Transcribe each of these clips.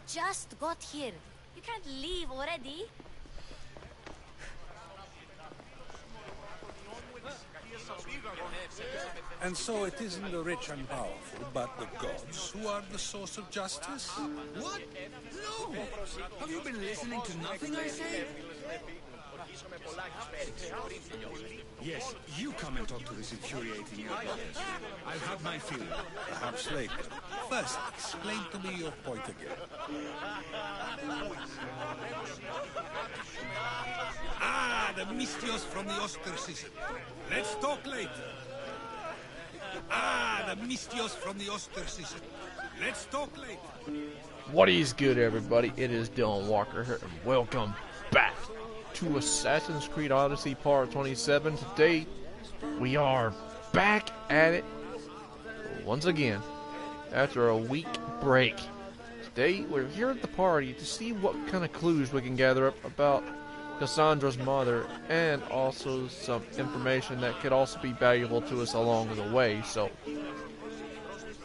just got here. You can't leave already. And so it isn't the rich and powerful, but the gods who are the source of justice? What? No! Have you been listening to nothing I say? Yes, you come and talk to this infuriating idiot. I've had my fill. Perhaps later. First, explain to me your point again. Ah, the Mystios from the Ostracism. Let's talk later. Ah, the Mystios from the Ostracism. Let's talk later. What is good, everybody? It is Dylan Walker here, and welcome back to Assassin's Creed Odyssey Part 27. Today, we are back at it once again after a week break. Today, we're here at the party to see what kind of clues we can gather up about Cassandra's mother, and also some information that could also be valuable to us along the way. So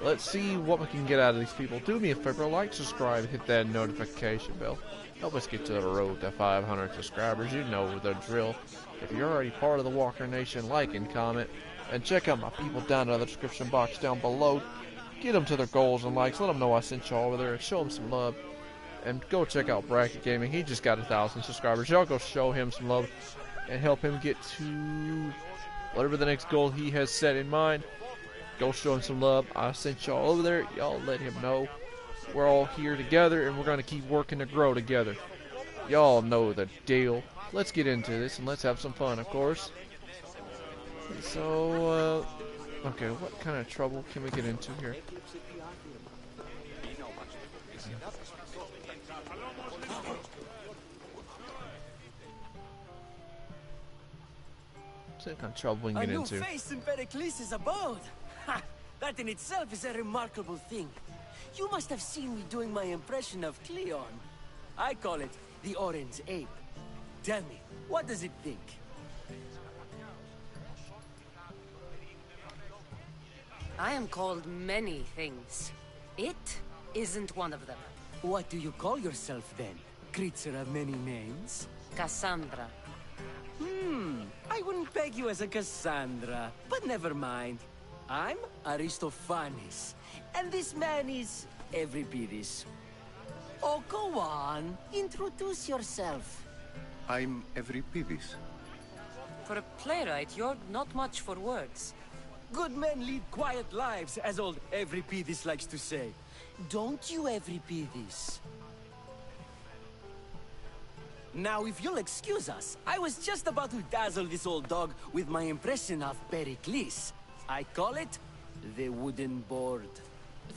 let's see what we can get out of these people. Do me a favor, like, subscribe, hit that notification bell. Help us get to the road to 500 subscribers. You know the drill. If you're already part of the Walker Nation, like and comment, and check out my people down in the description box down below. Get them to their goals and likes. Let them know I sent y'all over there and show them some love. And go check out Brackett Gaming. He just got 1,000 subscribers. Y'all go show him some love and help him get to whatever the next goal he has set in mind. Go show him some love. I sent y'all over there. Y'all let him know we're all here together and we're going to keep working to grow together. Y'all know the deal. Let's get into this and let's have some fun, of course. So, okay, what kind of trouble can we get into here? What kind of trouble we can get into? A new face in Pericles' abode. Ha! That in itself is a remarkable thing. You must have seen me doing my impression of Cleon. I call it the Orange Ape. Tell me, what does it think? I am called many things. It isn't one of them. What do you call yourself then? Creature of many names? Cassandra. I wouldn't peg you as a Cassandra, but never mind. I'm Aristophanes, and this man is Euripides. Oh, go on. Introduce yourself. I'm Euripides. For a playwright, you're not much for words. Good men lead quiet lives, as old Euripides likes to say. Don't you, Euripides? Now, if you'll excuse us, I was just about to dazzle this old dog with my impression of Pericles. I call it the wooden board.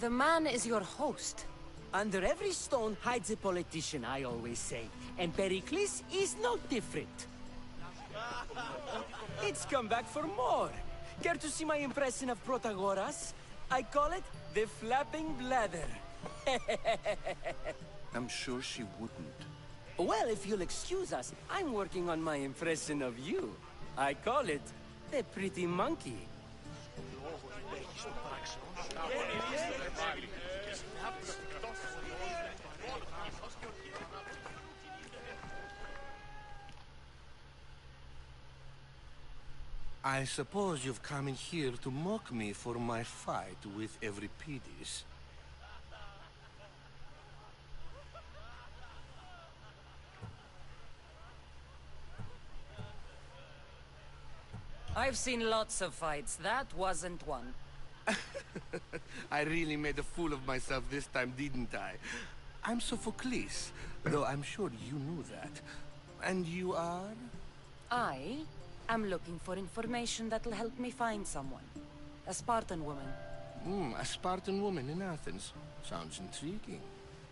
The man is your host. Under every stone hides a politician, I always say. And Pericles is no different. It's come back for more. Care to see my impression of Protagoras? I call it the flapping bladder. I'm sure she wouldn't. Well, if you'll excuse us, I'm working on my impression of you. I call it the pretty monkey. I suppose you've come in here to mock me for my fight with Euripides. I've seen lots of fights. That wasn't one. I really made a fool of myself this time, didn't I? I'm Sophocles, though I'm sure you knew that. And you are? I am looking for information that'll help me find someone. A Spartan woman. A Spartan woman in Athens. Sounds intriguing.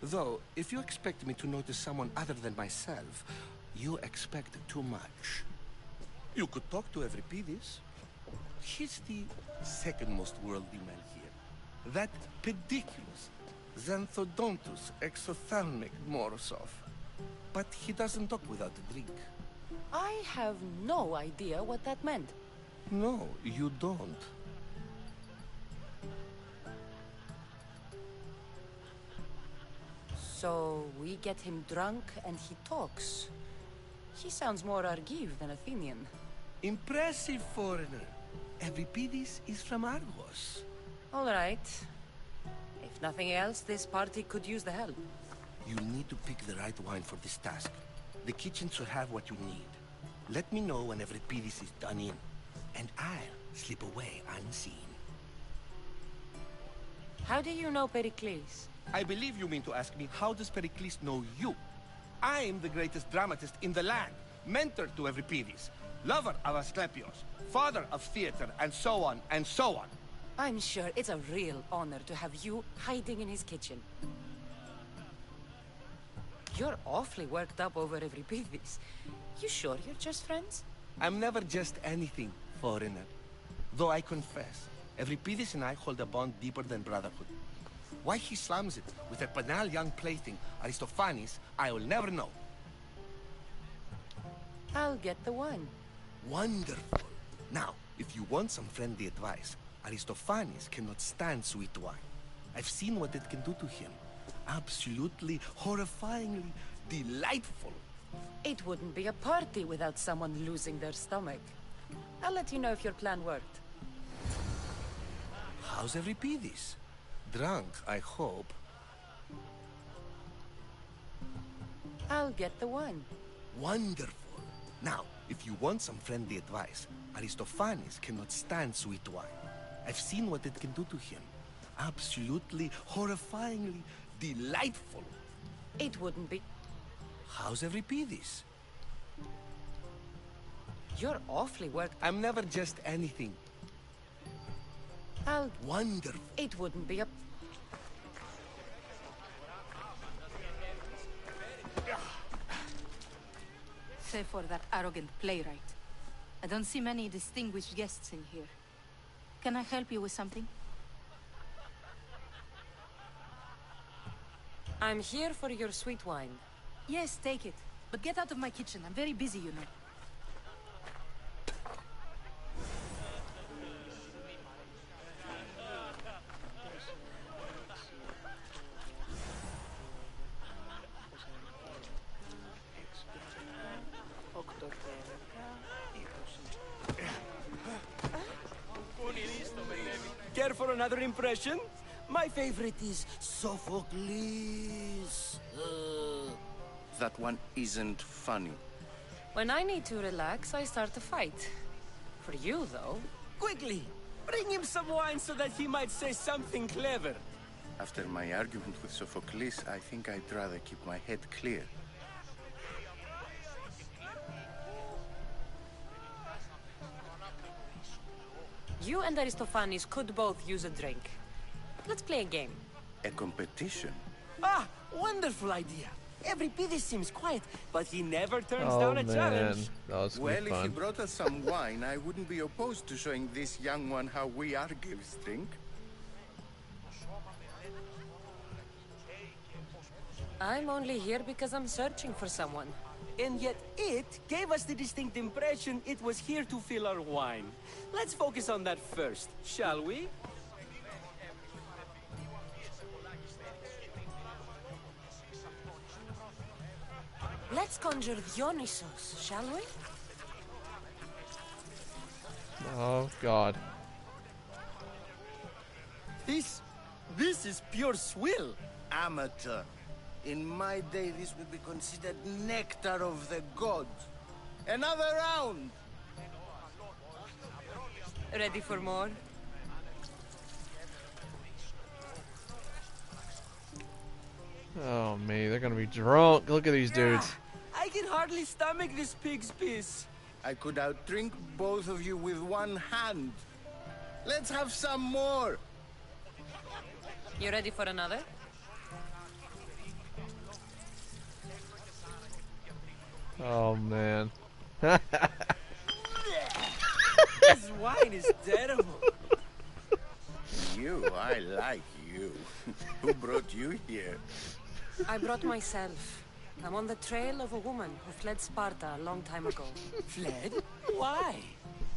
Though, if you expect me to notice someone other than myself, you expect too much. You could talk to Euripides. He's the second most worldly man here. That pediculous Xanthodontus exophthalmic Morosov. But he doesn't talk without a drink. I have no idea what that meant. No, you don't. So we get him drunk and he talks. He sounds more Argive than Athenian. Impressive, foreigner. Euripides is from Argos. All right. If nothing else, this party could use the help. You need to pick the right wine for this task. The kitchen should have what you need. Let me know when Euripides is done in, and I'll slip away unseen. How do you know Pericles? I believe you mean to ask me, how does Pericles know you? I'm the greatest dramatist in the land, mentor to Euripides, lover of Asclepios, father of theater, and so on, and so on. I'm sure it's a real honor to have you hiding in his kitchen. You're awfully worked up over Euripides. You sure you're just friends? I'm never just anything, foreigner. Though I confess, Euripides and I hold a bond deeper than brotherhood. Why he slams it with a banal young plaything, Aristophanes, I will never know. I'll get the wine. Wonderful. Now, if you want some friendly advice, Aristophanes cannot stand sweet wine. I've seen what it can do to him. Absolutely, horrifyingly delightful. It wouldn't be a party without someone losing their stomach. I'll let you know if your plan worked. How's Euripides? Drunk, I hope. I'll get the wine. Wonderful. Now, if you want some friendly advice, Aristophanes cannot stand sweet wine. I've seen what it can do to him. Absolutely, horrifyingly delightful. It wouldn't be... How's Euripides? You're awfully worked... I'm never just anything. I'll... Wonderful. It wouldn't be a... Save for that arrogant playwright. I don't see many distinguished guests in here. Can I help you with something? I'm here for your sweet wine. Yes, take it. But get out of my kitchen. I'm very busy, you know. Care for another impression? My favorite is Sophocles. That one isn't funny. When I need to relax, I start a fight. For you, though... Quickly! Bring him some wine so that he might say something clever. After my argument with Sophocles, I think I'd rather keep my head clear. You and Aristophanes could both use a drink. Let's play a game. A competition? Ah, wonderful idea. Euripides seems quiet, but he never turns down a challenge. That's Well, gonna be if he fun. brought us some wine, I wouldn't be opposed to showing this young one how we Argives drink. I'm only here because I'm searching for someone. And yet it gave us the distinct impression it was here to fill our wine. Let's focus on that first, shall we? Let's conjure Dionysos, shall we? Oh God. This is pure swill. Amateur. In my day, this would be considered nectar of the gods. Another round! Ready for more? Oh me, they're gonna be drunk. Look at these dudes. I can hardly stomach this pig's piss. I could outdrink both of you with one hand. Let's have some more! You ready for another? Oh man. This wine is terrible. You, I like you. Who brought you here? I brought myself. I'm on the trail of a woman who fled Sparta a long time ago. Fled? Why?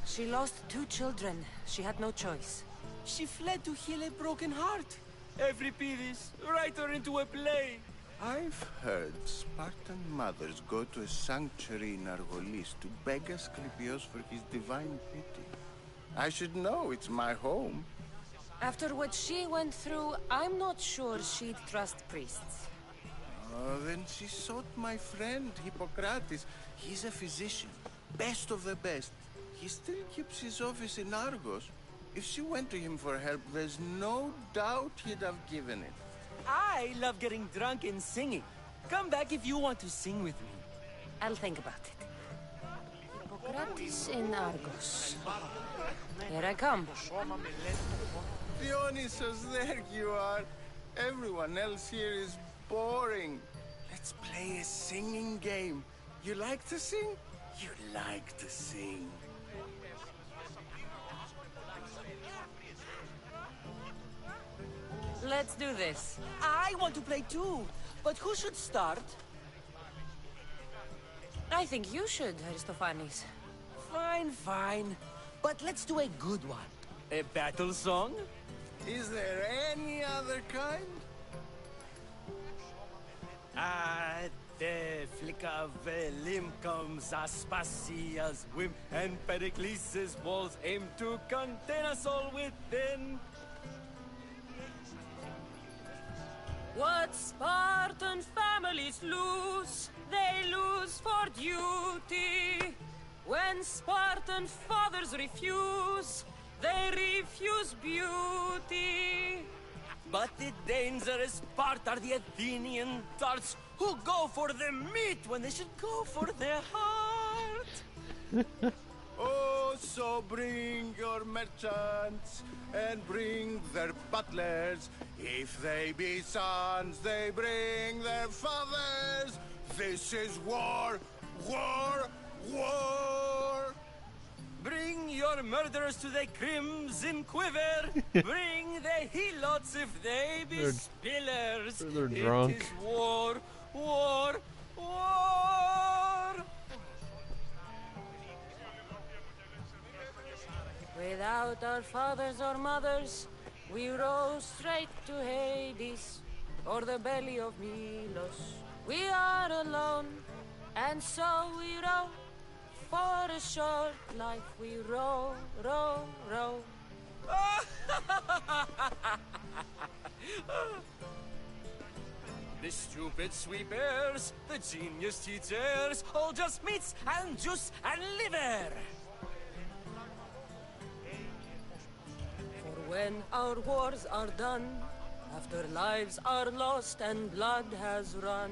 She lost 2 children. She had no choice. She fled to heal a broken heart. Euripides, write her into a play. I've heard Spartan mothers go to a sanctuary in Argolis to beg Asclepios for his divine pity. I should know, it's my home. After what she went through, I'm not sure she'd trust priests. Then she sought my friend, Hippocrates. He's a physician, best of the best. He still keeps his office in Argos. If she went to him for help, there's no doubt he'd have given it. I love getting drunk and singing. Come back if you want to sing with me. I'll think about it. Hippocrates in Argos. Here I come. Dionysus, there you are. Everyone else here is boring. Let's play a singing game. You like to sing? You like to sing. Let's do this. I want to play too, but who should start? I think you should, Aristophanes. Fine, fine. But let's do a good one. A battle song? Is there any other kind? At the flick of a limb comes Aspasia's whim, and Pericles' walls aim to contain us all within. What Spartan families lose, they lose for duty. When Spartan fathers refuse, they refuse beauty. But the dangerous part are the Athenian darts who go for the meat when they should go for their heart. Oh, so bring your merchants and bring their butlers. If they be sons, they bring their fathers. This is war, war, war. Bring your murderers to the crimson quiver. Bring the helots if they be spillers. They're drunk. It is war, war, war. Without our fathers or mothers, we row straight to Hades, or the belly of Milos. We are alone, and so we row. For a short life we row, row, row. The stupid sweepers, the genius teachers, all just meats and juice and liver. For when our wars are done, after lives are lost and blood has run,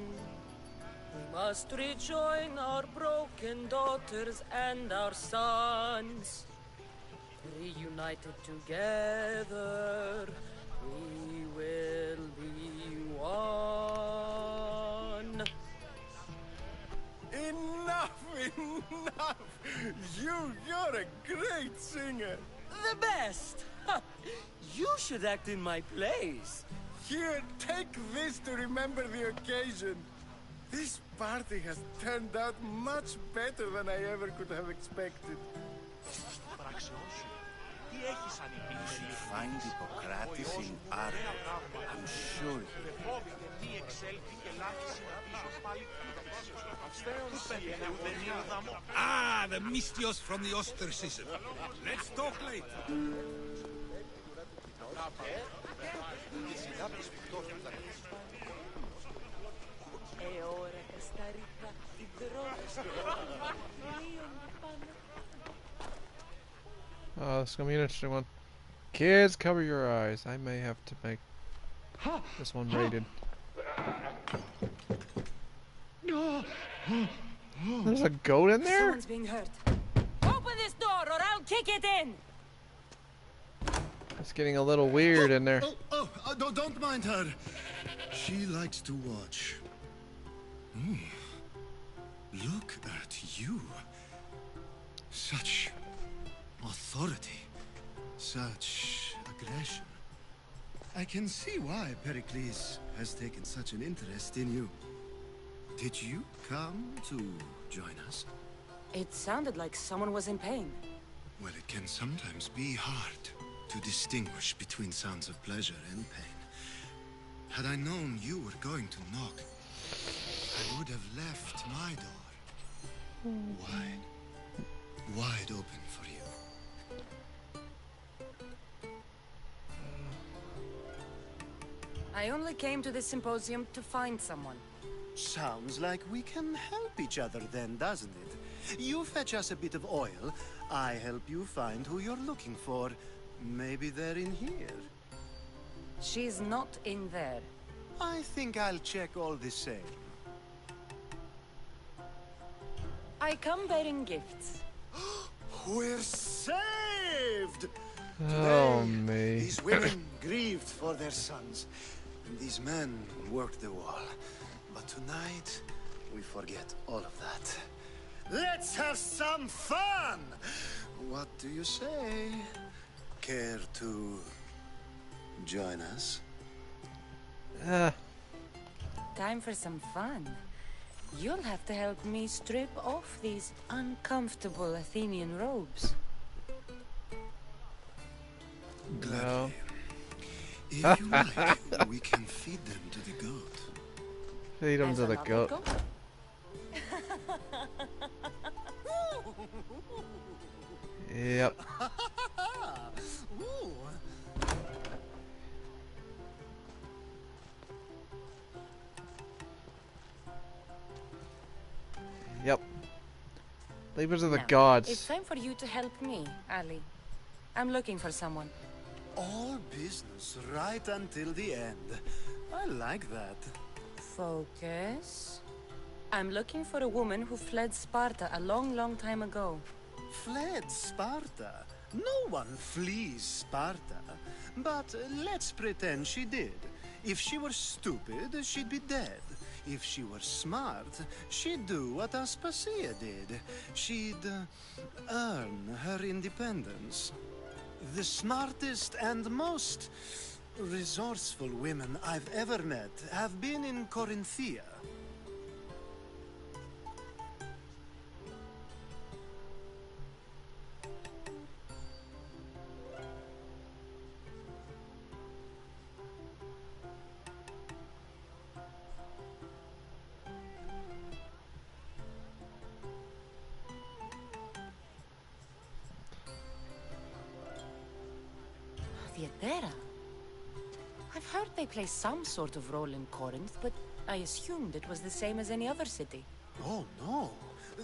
we must rejoin our broken daughters and our sons. Reunited together, we will be one. Enough, enough! You're a great singer. The best! Ha! You should act in my plays. Here, take this to remember the occasion. This party has turned out much better than I ever could have expected. You should find Hippocrates in Argos. I'm sure he will. Ah, the mystios from the ostracism. Let's talk later. Oh, this is gonna be an interesting one. Kids, cover your eyes. I may have to make this one rated. There's a goat in there? Someone's being hurt. Open this door or I'll kick it in! It's getting a little weird in there. Don't mind her. She likes to watch. Look at you. Such authority. Such aggression. I can see why Pericles has taken such an interest in you. Did you come to join us? It sounded like someone was in pain. Well, it can sometimes be hard to distinguish between sounds of pleasure and pain. Had I known you were going to knock, would have left my door wide open for you. I only came to this symposium to find someone. Sounds like we can help each other then, doesn't it? You fetch us a bit of oil, I help you find who you're looking for. Maybe they're in here. She's not in there. I think I'll check all the same. I come bearing gifts. We're saved! Oh, Today, me. These women grieved for their sons, and these men worked the wall. But tonight, we forget all of that. Let's have some fun! What do you say? Care to join us? Time for some fun. You'll have to help me strip off these uncomfortable Athenian robes. No. If you like, we can feed them to the goat. Feed them There's to the another goat. goat. Yep. Yep. Leave it to the Now, gods. It's time for you to help me, Ali. I'm looking for someone. All business right until the end. I like that. Focus. I'm looking for a woman who fled Sparta a long, long time ago. Fled Sparta? No one flees Sparta. But let's pretend she did. If she were stupid, she'd be dead. If she were smart, she'd do what Aspasia did. She'd earn her independence. The smartest and most resourceful women I've ever met have been in Corinthia. Theatera? I've heard they play some sort of role in Corinth, but I assumed it was the same as any other city. Oh, no.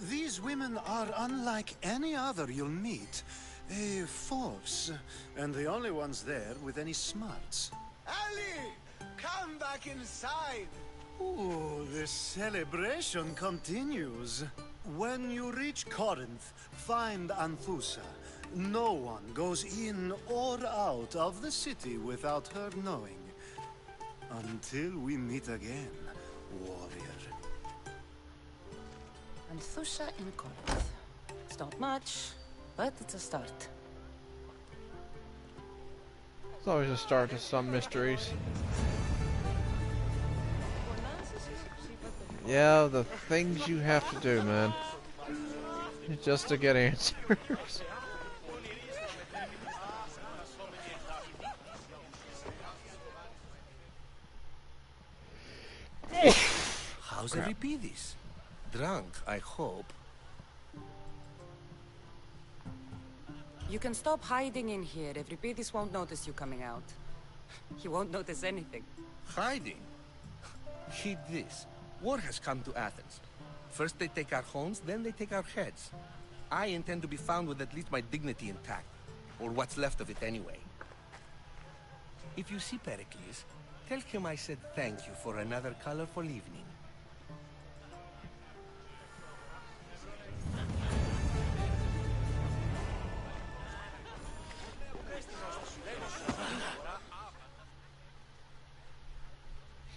These women are unlike any other you'll meet. A force, and the only ones there with any smarts. Ali! Come back inside! Ooh, the celebration continues. When you reach Corinth, find Anthusa. No one goes in or out of the city without her knowing. Until we meet again, warrior. Anthusa in Corinth. It's not much, but it's a start. It's always a start to some mysteries. Yeah, the things you have to do, man. Just to get answers. How's Euripides? Drunk, I hope. You can stop hiding in here. Euripides won't notice you coming out. He won't notice anything. Hiding? Heed this. War has come to Athens. First they take our homes, then they take our heads. I intend to be found with at least my dignity intact. Or what's left of it anyway. If you see Pericles, tell him I said thank you for another colorful evening.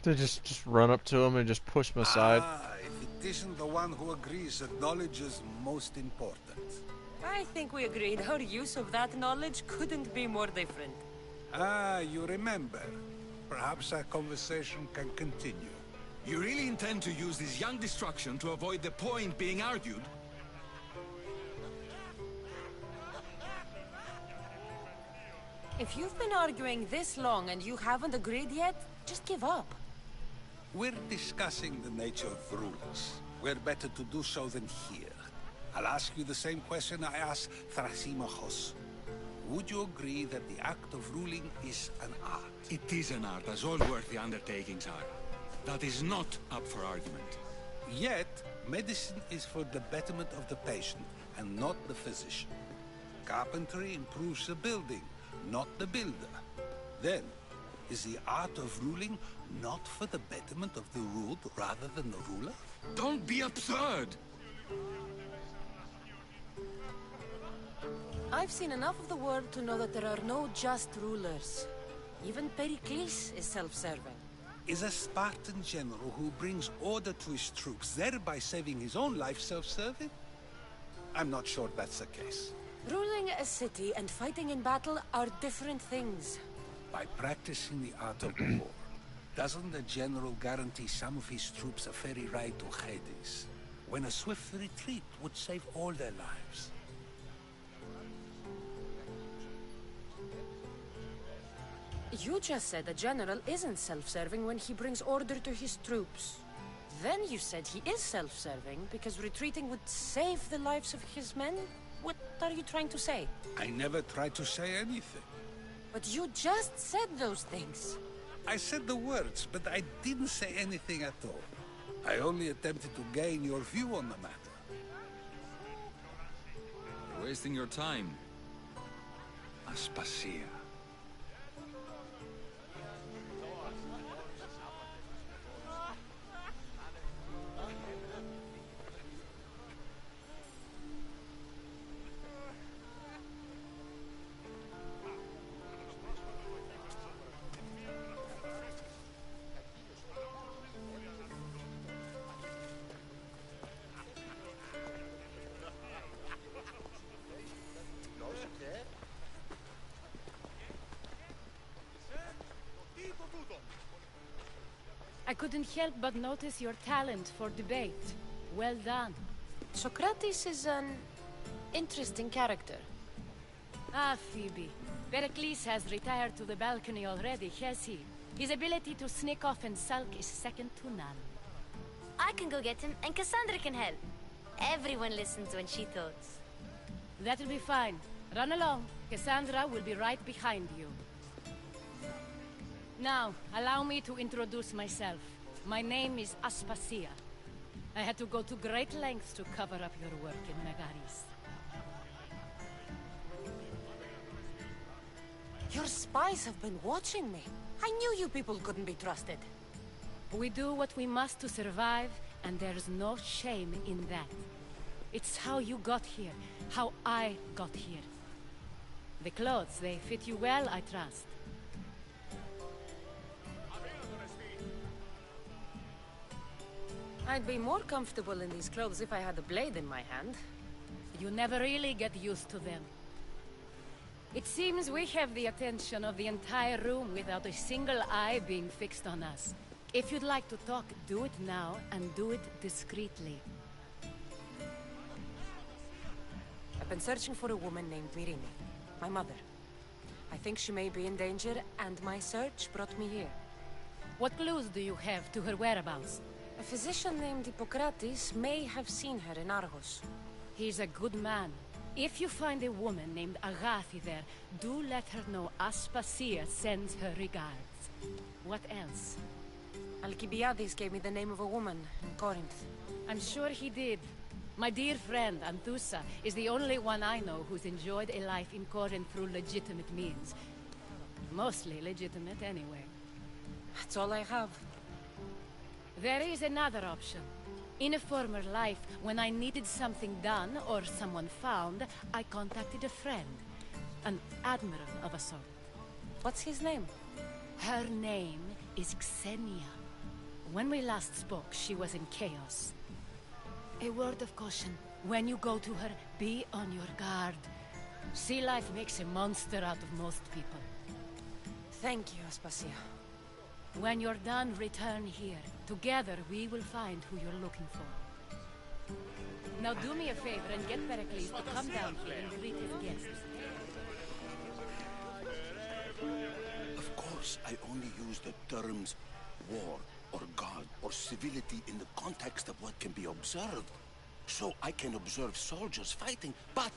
To just run up to him and just push him aside. If it isn't the one who agrees that knowledge is most important. I think we agreed our use of that knowledge couldn't be more different. Ah, you remember. Perhaps our conversation can continue. You really intend to use this young destruction to avoid the point being argued? If you've been arguing this long and you haven't agreed yet, just give up. We're discussing the nature of rulers. Where better to do so than here? I'll ask you the same question I asked Thrasimachos. Would you agree that the act of ruling is an art? It is an art, as all worthy undertakings are. That is not up for argument. Yet, medicine is for the betterment of the patient, and not the physician. Carpentry improves the building, not the builder. Then, is the art of ruling not for the betterment of the ruled rather than the ruler? Don't be absurd! I've seen enough of the world to know that there are no just rulers. Even Pericles is self-serving. Is a Spartan general who brings order to his troops, thereby saving his own life, self-serving? I'm not sure that's the case. Ruling a city and fighting in battle are different things. By practicing the art of war, doesn't the general guarantee some of his troops a ferry ride to Hades, when a swift retreat would save all their lives? You just said a general isn't self-serving when he brings order to his troops. Then you said he is self-serving because retreating would save the lives of his men? What are you trying to say? I never tried to say anything. But you just said those things. I said the words, but I didn't say anything at all. I only attempted to gain your view on the matter. You're wasting your time. Aspasia. I couldn't help but notice your talent for debate. Well done. Socrates is an interesting character. Ah, Phoebe. Pericles has retired to the balcony already, has he? His ability to sneak off and sulk is second to none. I can go get him, and Cassandra can help. Everyone listens when she talks. That'll be fine. Run along. Cassandra will be right behind you. Now, allow me to introduce myself. My name is Aspasia. I had to go to great lengths to cover up your work in Megaris. Your spies have been watching me. I knew you people couldn't be trusted. We do what we must to survive, and there's no shame in that. It's how you got here, how I got here. The clothes, they fit you well, I trust. I'd be more comfortable in these clothes if I had a blade in my hand. You never really get used to them. It seems we have the attention of the entire room without a single eye being fixed on us. If you'd like to talk, do it now, and do it discreetly. I've been searching for a woman named Mrmeatshield, my mother. I think she may be in danger, and my search brought me here. What clues do you have to her whereabouts? A physician named Hippocrates may have seen her in Argos. He's a good man. If you find a woman named Agathi there, do let her know Aspasia sends her regards. What else? Alcibiades gave me the name of a woman in Corinth. I'm sure he did. My dear friend, Anthusa, is the only one I know who's enjoyed a life in Corinth through legitimate means. Mostly legitimate, anyway. That's all I have. There is another option. In a former life, when I needed something done or someone found, I contacted a friend. An admiral of a sort. What's his name? Her name is Xenia. When we last spoke, she was in chaos. A word of caution. When you go to her, be on your guard. Sea life makes a monster out of most people. Thank you, Aspasia. When you're done, return here. Together, we will find who you're looking for. Now do me a favor and get Pericles to come down here and greet his guests. Of course, I only use the terms war or God or civility in the context of what can be observed. So I can observe soldiers fighting, but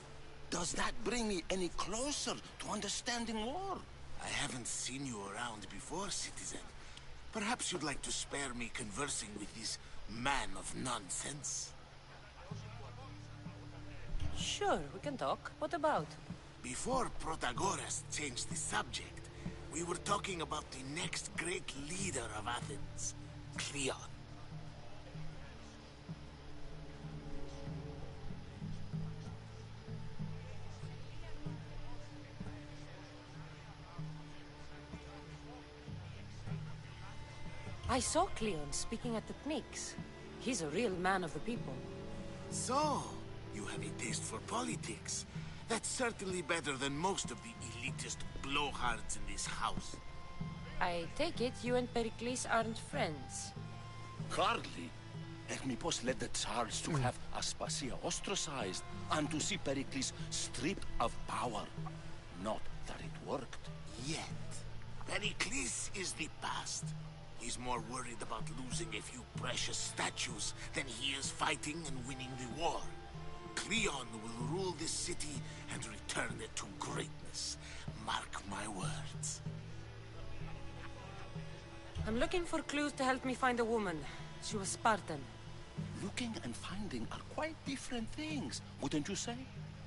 does that bring me any closer to understanding war? I haven't seen you around before, citizen. Perhaps you'd like to spare me conversing with this man of nonsense? Sure, we can talk. What about? Before Protagoras changed the subject, we were talking about the next great leader of Athens, Cleon. I saw Cleon speaking at the Pnyx. He's a real man of the people. So, you have a taste for politics. That's certainly better than most of the elitist blowhards in this house. I take it you and Pericles aren't friends. Hardly. Hermipos led the Tsars to have Aspasia ostracized and to see Pericles stripped of power. Not that it worked yet. Pericles is the past. He's more worried about losing a few precious statues than he is fighting and winning the war. Cleon will rule this city and return it to greatness. Mark my words. I'm looking for clues to help me find a woman. She was Spartan. Looking and finding are quite different things, wouldn't you say?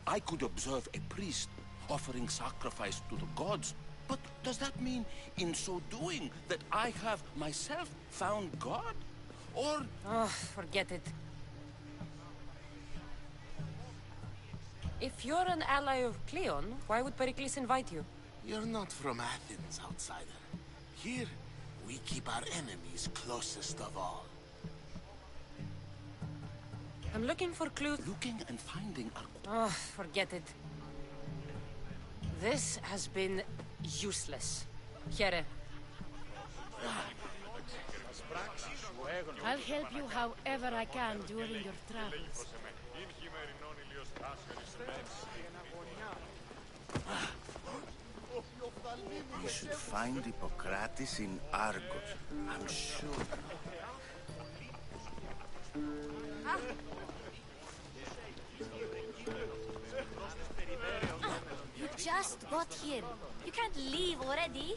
I could observe a priest offering sacrifice to the gods, but does that mean, in so doing, that I have myself found God? Or... Oh, forget it. If you're an ally of Cleon, why would Pericles invite you? You're not from Athens, outsider. Here, we keep our enemies closest of all. I'm looking for clues. Looking and finding are... Oh, forget it. This has been useless. Here. I'll help you however I can during your travels. We should find Hippocrates in Argos, I'm sure. You just got here. You can't leave already.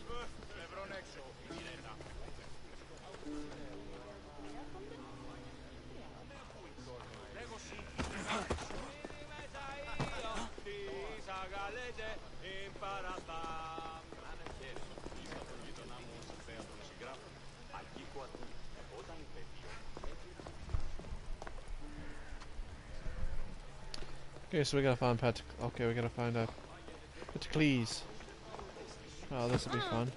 Okay, so we gotta find Okay, we gotta find Pericles. Oh, this will be fun.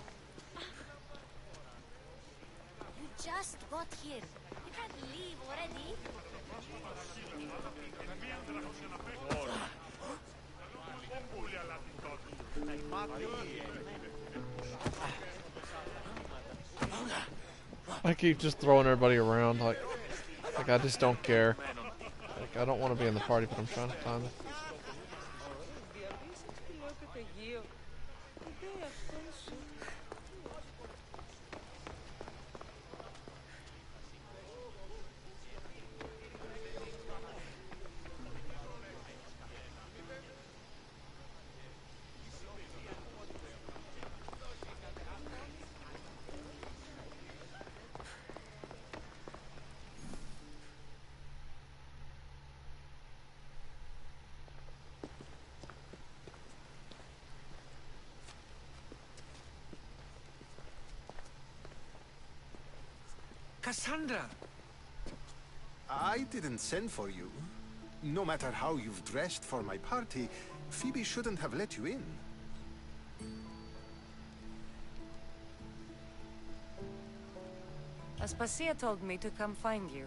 You just got here. You can't leave already. I keep just throwing everybody around, like I just don't care. Like, I don't want to be in the party, but I'm trying to find it. Cassandra! I didn't send for you. No matter how you've dressed for my party, Phoebe shouldn't have let you in. Aspasia told me to come find you.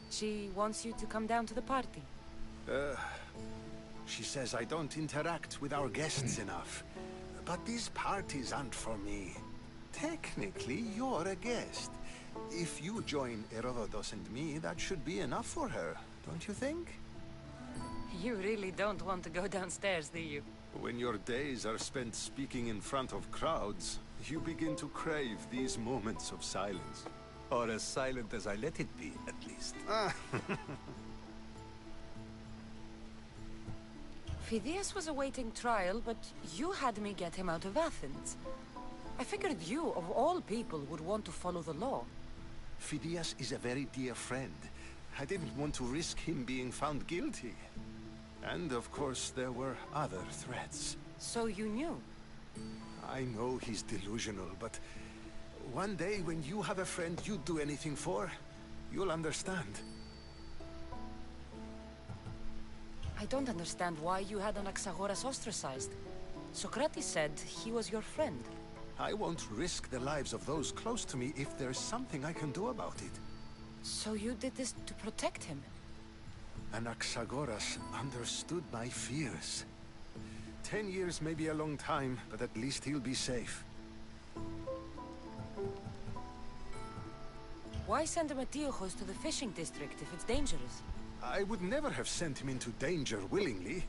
She wants you to come down to the party. She says I don't interact with our guests enough. But these parties aren't for me. Technically, you're a guest. If you join Herodotus and me, that should be enough for her, don't you think? You really don't want to go downstairs, do you? When your days are spent speaking in front of crowds, you begin to crave these moments of silence. Or as silent as I let it be, at least. Phidias was awaiting trial, but you had me get him out of Athens. I figured you, of all people, would want to follow the law. Phidias is a very dear friend. I didn't want to risk him being found guilty. And of course, there were other threats. So you knew? I know he's delusional, but one day when you have a friend you'd do anything for, you'll understand. I don't understand why you had Anaxagoras ostracized. Socrates said he was your friend. I won't risk the lives of those close to me if there's something I can do about it. So you did this to protect him? Anaxagoras understood my fears. 10 years may be a long time, but at least he'll be safe. Why send Mrmeatshield to the fishing district if it's dangerous? I would never have sent him into danger willingly. It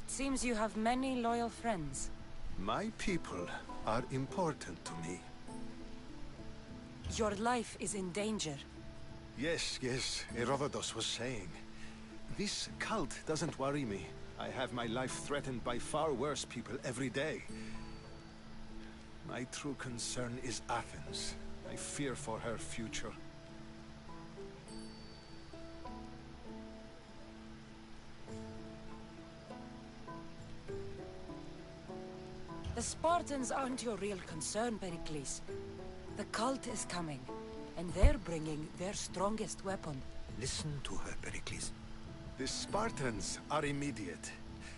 seems you have many loyal friends. My people are important to me. Your life is in danger. Yes, Herodotus was saying. This cult doesn't worry me. I have my life threatened by far worse people every day. My true concern is Athens. I fear for her future. The Spartans aren't your real concern, Pericles. The cult is coming, and they're bringing their strongest weapon. Listen to her, Pericles. The Spartans are immediate.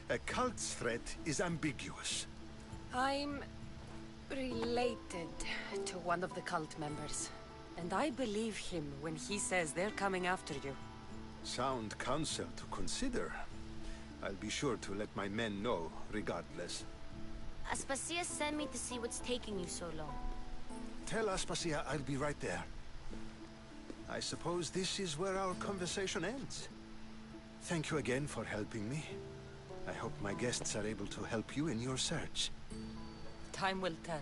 A cult's threat is ambiguous. I'm related to one of the cult members, and I believe him when he says they're coming after you. Sound counsel to consider. I'll be sure to let my men know, regardless. Aspasia sent me to see what's taking you so long. Tell Aspasia I'll be right there. I suppose this is where our conversation ends. Thank you again for helping me. I hope my guests are able to help you in your search. Time will tell.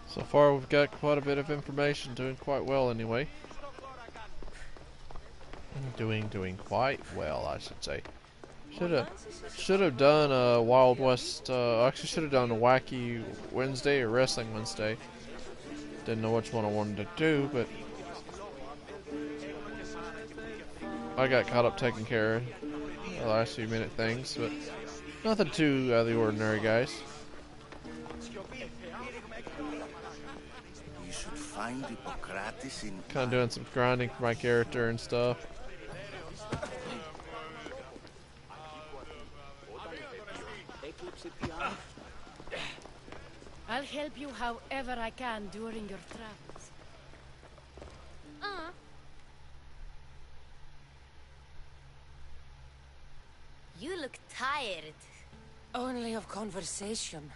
So far we've got quite a bit of information, doing quite well anyway. Doing quite well, I should say. Should have done a Wild West, actually should have done a Wacky Wednesday or Wrestling Wednesday. Didn't know which one I wanted to do, but I got caught up taking care of the last few minute things, but nothing too out of the ordinary, guys. Kind of doing some grinding for my character and stuff. I'll help you however I can during your travels. You look tired. Only of conversation.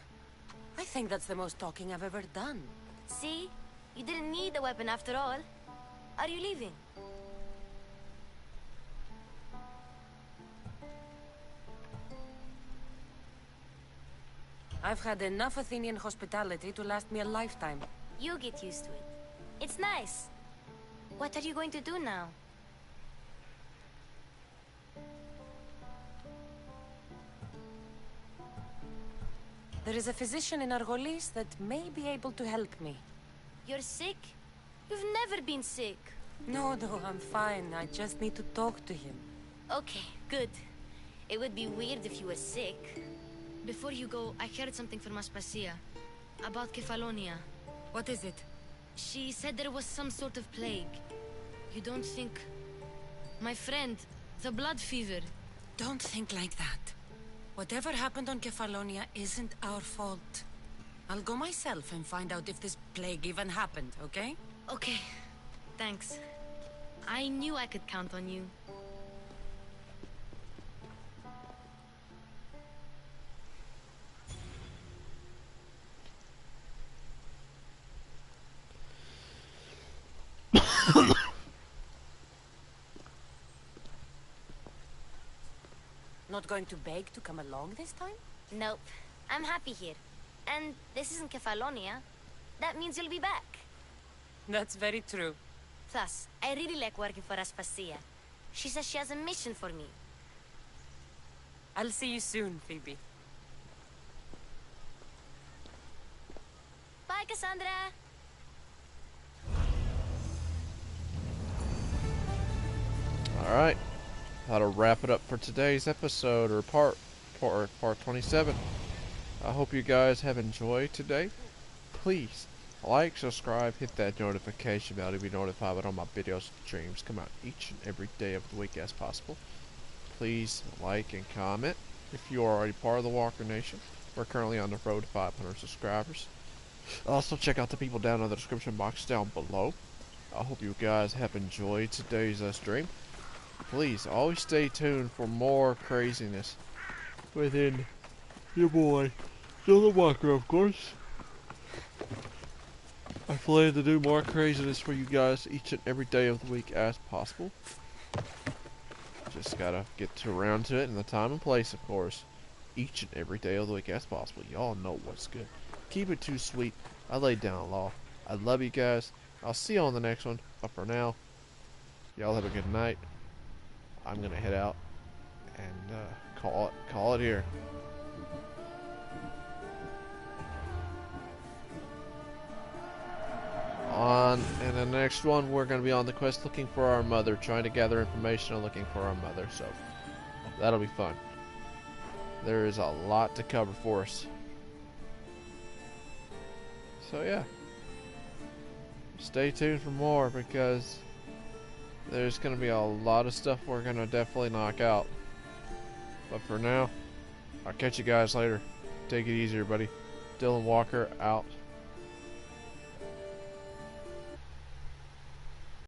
I think that's the most talking I've ever done. See? You didn't need a weapon after all. Are you leaving? I've had enough Athenian hospitality to last me a lifetime. You get used to it. It's nice. What are you going to do now? There is a physician in Argolis that may be able to help me. You're sick? You've never been sick. No, I'm fine. I just need to talk to him. Okay, good. It would be weird if you were sick. Before you go, I heard something from Aspasia. About Kefalonia. What is it? She said there was some sort of plague. You don't think... My friend, the blood fever. Don't think like that. Whatever happened on Kefalonia isn't our fault. I'll go myself and find out if this plague even happened, okay? Okay. Thanks. I knew I could count on you. Not going to beg to come along this time? Nope. I'm happy here. And this isn't Kefalonia. That means you'll be back. That's very true. Plus, I really like working for Aspasia. She says she has a mission for me. I'll see you soon, Phoebe. Bye, Cassandra! Alright. That'll wrap it up for today's episode, or part 27. I hope you guys have enjoyed today. Please like, subscribe, hit that notification bell to be notified when all my videos and streams come out each and every day of the week as possible. Please like and comment if you are already part of the Walker Nation. We're currently on the road to 500 subscribers. Also check out the people down in the description box down below. I hope you guys have enjoyed today's stream. Please always stay tuned for more craziness within your boy, Dylan Walker, of course. I plan to do more craziness for you guys each and every day of the week as possible. Just gotta get around to it in the time and place, of course. Each and every day of the week as possible. Y'all know what's good. Keep it too sweet. I laid down law. I love you guys. I'll see you on the next one. But for now, y'all have a good night. I'm gonna head out and call it here. In the next one, we're going to be on the quest looking for our mother, trying to gather information on looking for our mother, so that'll be fun. There is a lot to cover for us. So yeah, stay tuned for more, because there's going to be a lot of stuff we're going to definitely knock out. But for now, I'll catch you guys later. Take it easy, everybody. Dylan Walker out.